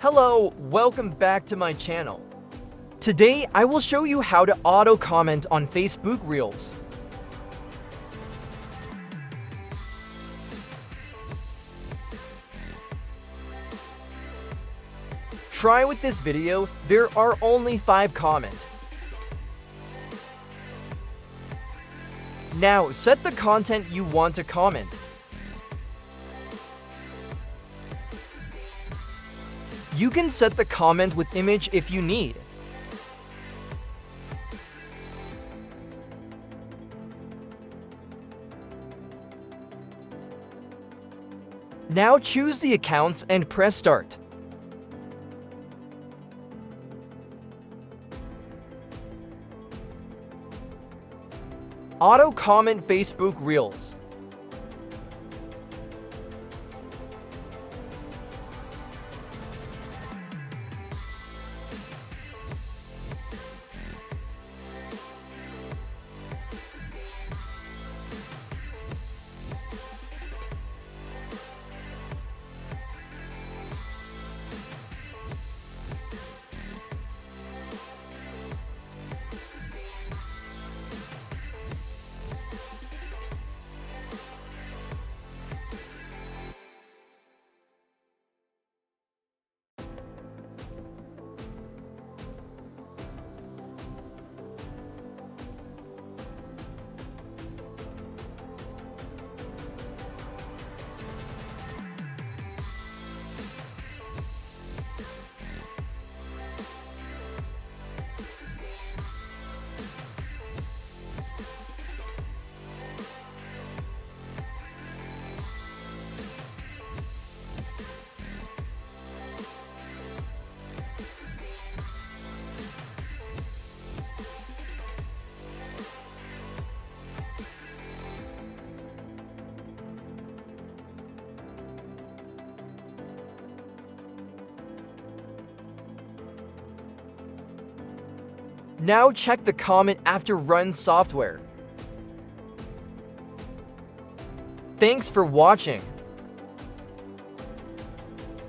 Hello, welcome back to my channel. Today, I will show you how to auto-comment on Facebook Reels. Try with this video, there are only 5 comments. Now, set the content you want to comment. You can set the comment with image if you need. Now choose the accounts and press start. Auto-comment Facebook Reels. Now check the comment after run software. Thanks for watching.